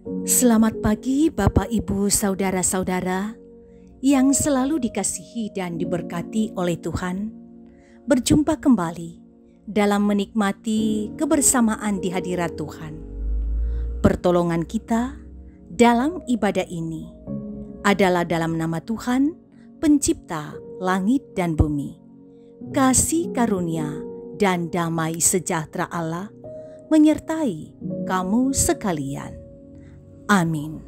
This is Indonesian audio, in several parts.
Selamat pagi Bapak Ibu Saudara-saudara yang selalu dikasihi dan diberkati oleh Tuhan. Berjumpa kembali dalam menikmati kebersamaan di hadirat Tuhan. Pertolongan kita dalam ibadah ini adalah dalam nama Tuhan, Pencipta langit dan bumi. Kasih karunia dan damai sejahtera Allah menyertai kamu sekalian. Amin.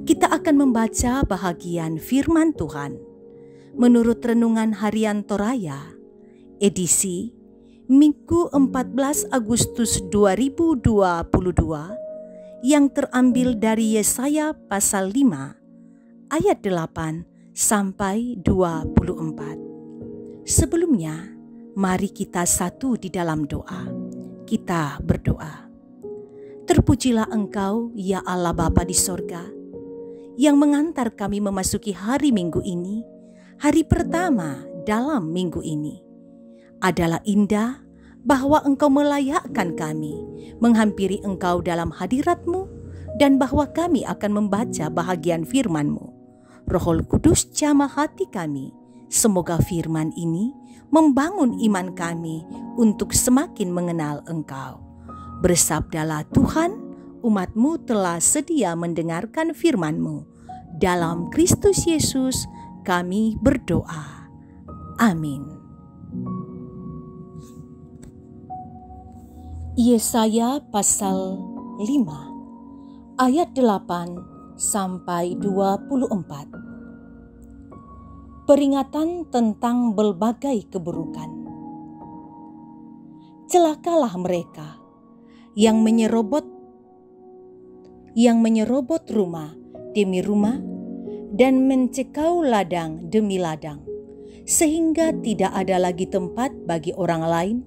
Kita akan membaca bahagian firman Tuhan menurut Renungan Harian Toraya, edisi Minggu 14 Agustus 2022 yang terambil dari Yesaya pasal 5 ayat 8 sampai 24. Sebelumnya, mari kita satu di dalam doa. Kita berdoa. Terpujilah Engkau, ya Allah Bapa di sorga, yang mengantar kami memasuki hari Minggu ini, hari pertama dalam minggu ini. Adalah indah bahwa Engkau melayakkan kami menghampiri Engkau dalam hadirat-Mu dan bahwa kami akan membaca bahagian firman-Mu. Roh Kudus jamah hati kami, semoga firman ini membangun iman kami untuk semakin mengenal Engkau. Bersabdalah Tuhan, umat-Mu telah sedia mendengarkan firman-Mu. Dalam Kristus Yesus kami berdoa. Amin. Yesaya pasal 5 ayat 8 sampai 24. Peringatan tentang berbagai keburukan. Celakalah mereka yang menyerobot rumah demi rumah dan mencekau ladang demi ladang, sehingga tidak ada lagi tempat bagi orang lain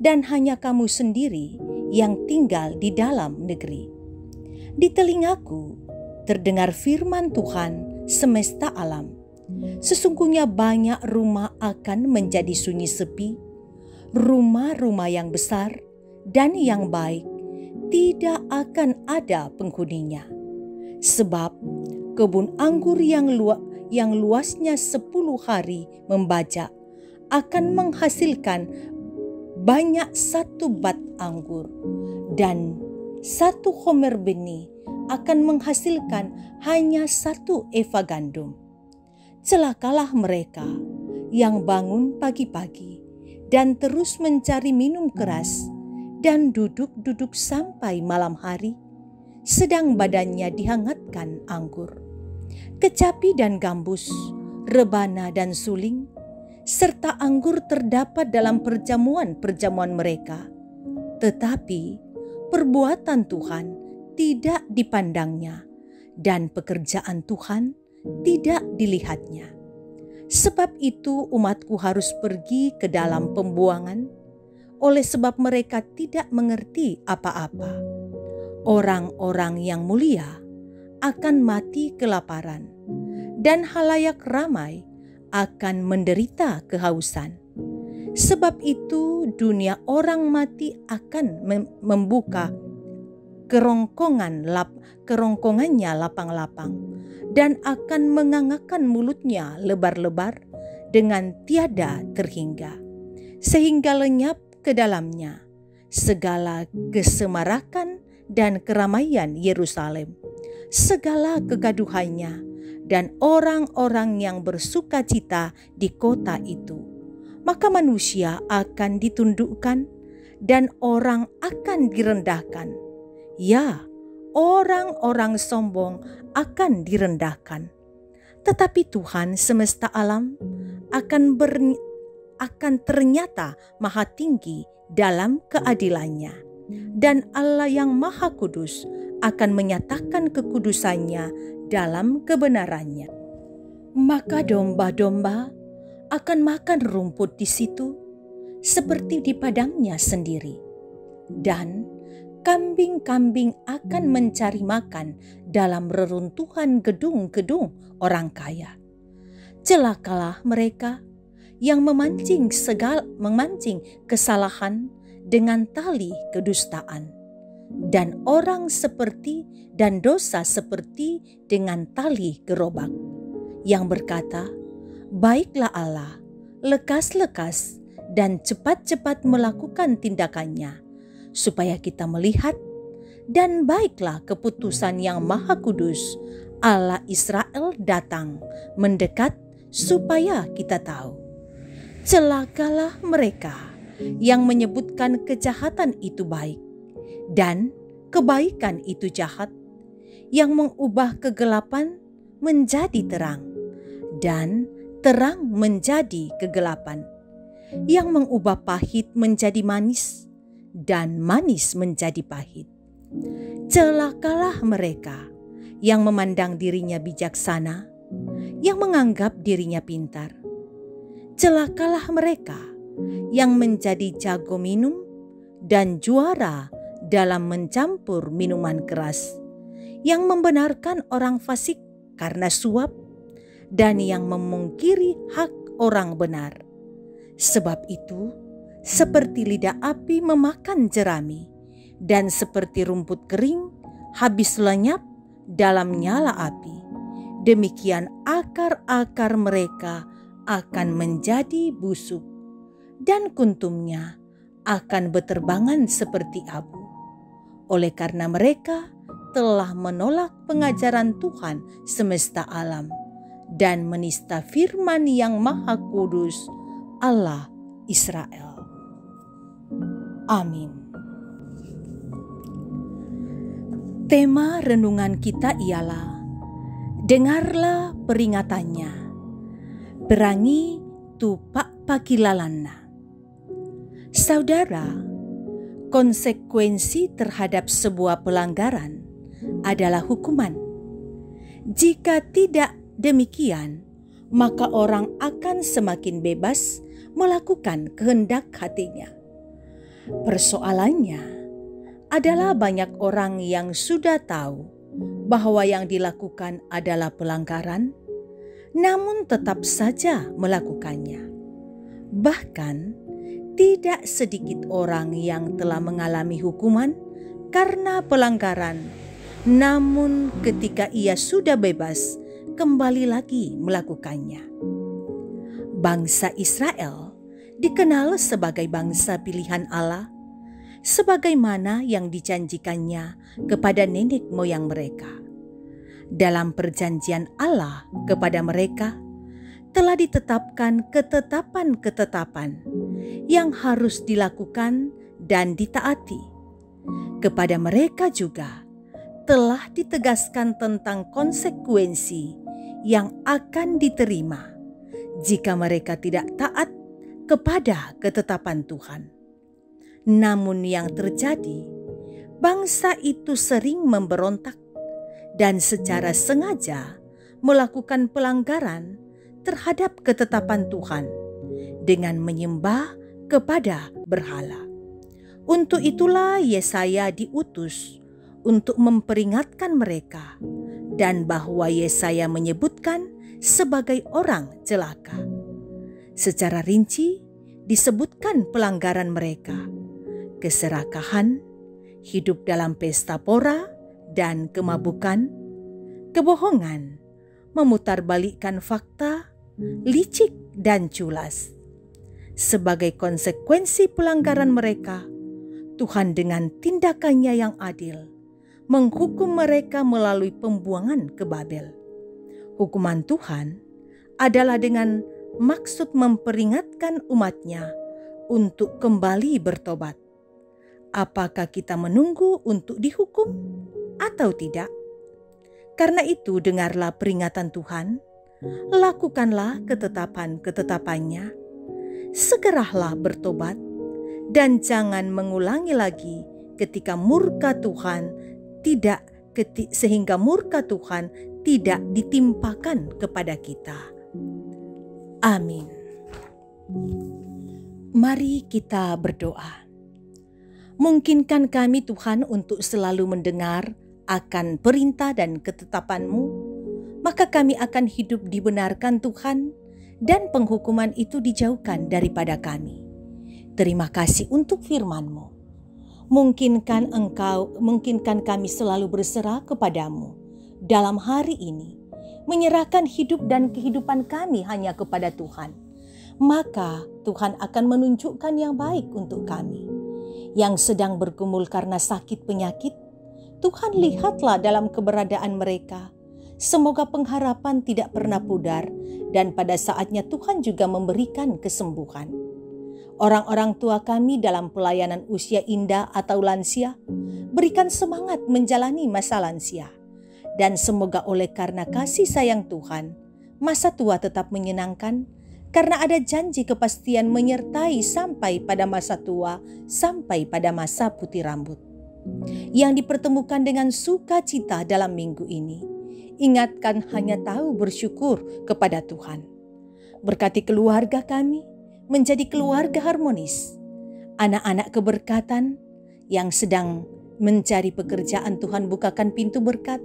dan hanya kamu sendiri yang tinggal di dalam negeri. Di telingaku terdengar firman Tuhan semesta alam. Sesungguhnya banyak rumah akan menjadi sunyi sepi, rumah-rumah yang besar dan yang baik tidak akan ada penghuninya. Sebab kebun anggur yang luasnya 10 hari membajak akan menghasilkan banyak 1 bat anggur, dan 1 homer benih akan menghasilkan hanya 1 eva gandum. Celakalah mereka yang bangun pagi-pagi dan terus mencari minum keras dan duduk-duduk sampai malam hari, sedang badannya dihangatkan anggur. Kecapi dan gambus, rebana dan suling, serta anggur terdapat dalam perjamuan-perjamuan mereka. Tetapi perbuatan Tuhan tidak dipandangnya, dan pekerjaan Tuhan tidak dilihatnya. Sebab itu umatku harus pergi ke dalam pembuangan, oleh sebab mereka tidak mengerti apa-apa. Orang-orang yang mulia akan mati kelaparan, dan halayak ramai akan menderita kehausan. Sebab itu dunia orang mati akan membuka kerongkongannya lapang-lapang, dan akan mengangakkan mulutnya lebar-lebar dengan tiada terhingga, sehingga lenyap ke dalamnya segala kesemarakan dan keramaian Yerusalem, segala kegaduhannya, dan orang-orang yang bersuka cita di kota itu. Maka manusia akan ditundukkan dan orang akan direndahkan. Ya, orang-orang sombong akan direndahkan. Tetapi Tuhan semesta alam akan ternyata maha tinggi dalam keadilannya, dan Allah yang maha kudus akan menyatakan kekudusannya dalam kebenarannya. Maka domba-domba akan makan rumput di situ seperti di padangnya sendiri, dan kambing-kambing akan mencari makan dalam reruntuhan gedung-gedung orang kaya. Celakalah mereka yang memancing kesalahan dengan tali kedustaan, dan orang seperti dan dosa seperti dengan tali gerobak, yang berkata, "Baiklah Allah, lekas-lekas dan cepat-cepat melakukan tindakannya, supaya kita melihat, dan baiklah keputusan yang Maha Kudus, Allah Israel datang, mendekat, supaya kita tahu. Celakalah mereka yang menyebutkan kejahatan itu baik, dan kebaikan itu jahat, yang mengubah kegelapan menjadi terang, dan terang menjadi kegelapan, yang mengubah pahit menjadi manis, dan manis menjadi pahit. Celakalah mereka yang memandang dirinya bijaksana, yang menganggap dirinya pintar. Celakalah mereka yang menjadi jago minum dan juara dalam mencampur minuman keras, yang membenarkan orang fasik karena suap, dan yang memungkiri hak orang benar. Sebab itu, seperti lidah api memakan jerami, dan seperti rumput kering habis lenyap dalam nyala api, demikian akar-akar mereka akan menjadi busuk, dan kuntumnya akan beterbangan seperti abu. Oleh karena mereka telah menolak pengajaran Tuhan semesta alam, dan menista firman yang Maha Kudus, Allah Israel. Amin. Tema renungan kita ialah, dengarlah peringatannya, berangi tu pak pakilalanna. Saudara, konsekuensi terhadap sebuah pelanggaran adalah hukuman. Jika tidak demikian, maka orang akan semakin bebas melakukan kehendak hatinya. Persoalannya adalah banyak orang yang sudah tahu bahwa yang dilakukan adalah pelanggaran, namun tetap saja melakukannya. Bahkan tidak sedikit orang yang telah mengalami hukuman karena pelanggaran, namun ketika ia sudah bebas, kembali lagi melakukannya. Bangsa Israel dikenal sebagai bangsa pilihan Allah, sebagaimana yang dijanjikannya kepada nenek moyang mereka. Dalam perjanjian Allah kepada mereka, telah ditetapkan ketetapan-ketetapan yang harus dilakukan dan ditaati. Kepada mereka juga telah ditegaskan tentang konsekuensi yang akan diterima jika mereka tidak taat kepada ketetapan Tuhan. Namun yang terjadi, bangsa itu sering memberontak dan secara sengaja melakukan pelanggaran terhadap ketetapan Tuhan dengan menyembah kepada berhala. Untuk itulah Yesaya diutus untuk memperingatkan mereka, dan bahwa Yesaya menyebutkan sebagai orang celaka. Secara rinci disebutkan pelanggaran mereka: keserakahan, hidup dalam pesta pora dan kemabukan, kebohongan, memutarbalikkan fakta, licik dan culas. Sebagai konsekuensi pelanggaran mereka, Tuhan dengan tindakannya yang adil menghukum mereka melalui pembuangan ke Babel. Hukuman Tuhan adalah dengan maksud memperingatkan umatnya untuk kembali bertobat. Apakah kita menunggu untuk dihukum atau tidak? Karena itu dengarlah peringatan Tuhan, lakukanlah ketetapan-ketetapannya, segeralah bertobat, dan jangan mengulangi lagi ketika murka Tuhan sehingga murka Tuhan tidak ditimpakan kepada kita. Amin. Mari kita berdoa. Mungkinkan kami Tuhan untuk selalu mendengar akan perintah dan ketetapan-Mu, maka kami akan hidup dibenarkan Tuhan, dan penghukuman itu dijauhkan daripada kami. Terima kasih untuk firman-Mu. Mungkinkan kami selalu berserah kepadamu dalam hari ini, menyerahkan hidup dan kehidupan kami hanya kepada Tuhan. Maka Tuhan akan menunjukkan yang baik untuk kami. Yang sedang bergumul karena sakit penyakit, Tuhan lihatlah dalam keberadaan mereka. Semoga pengharapan tidak pernah pudar dan pada saatnya Tuhan juga memberikan kesembuhan. Orang-orang tua kami dalam pelayanan usia indah atau lansia, berikan semangat menjalani masa lansia. Dan semoga oleh karena kasih sayang Tuhan, masa tua tetap menyenangkan, karena ada janji kepastian menyertai sampai pada masa tua, sampai pada masa putih rambut. Yang dipertemukan dengan sukacita dalam minggu ini, ingatkan hanya tahu bersyukur kepada Tuhan. Berkati keluarga kami, menjadi keluarga harmonis. Anak-anak keberkatan yang sedang mencari pekerjaan, Tuhan bukakan pintu berkat.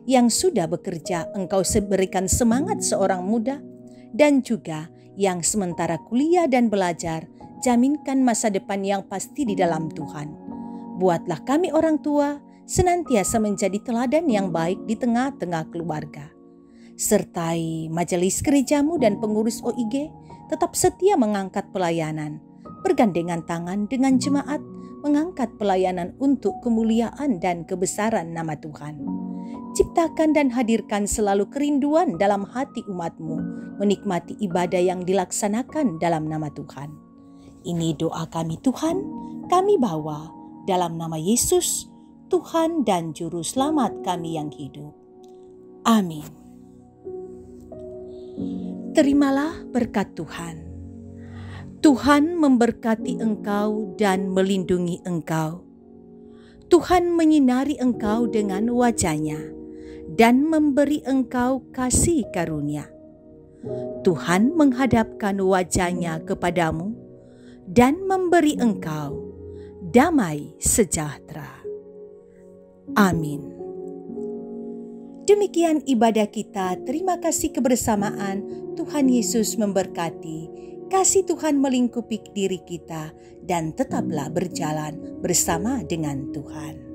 Yang sudah bekerja, Engkau berikan semangat seorang muda. Dan juga yang sementara kuliah dan belajar, jaminkan masa depan yang pasti di dalam Tuhan. Buatlah kami orang tua senantiasa menjadi teladan yang baik di tengah-tengah keluarga. Sertai majelis gerejamu dan pengurus OIG, tetap setia mengangkat pelayanan, bergandengan tangan dengan jemaat, mengangkat pelayanan untuk kemuliaan dan kebesaran nama Tuhan. Ciptakan dan hadirkan selalu kerinduan dalam hati umat-Mu, menikmati ibadah yang dilaksanakan dalam nama Tuhan. Ini doa kami Tuhan, kami bawa dalam nama Yesus, Tuhan dan Juru Selamat kami yang hidup. Amin. Terimalah berkat Tuhan. Tuhan memberkati engkau dan melindungi engkau. Tuhan menyinari engkau dengan wajah-Nya dan memberi engkau kasih karunia. Tuhan menghadapkan wajah-Nya kepadamu dan memberi engkau damai sejahtera. Amin. Demikian ibadah kita. Terima kasih kebersamaan. Tuhan Yesus memberkati. Kasih Tuhan melingkupi diri kita dan tetaplah berjalan bersama dengan Tuhan.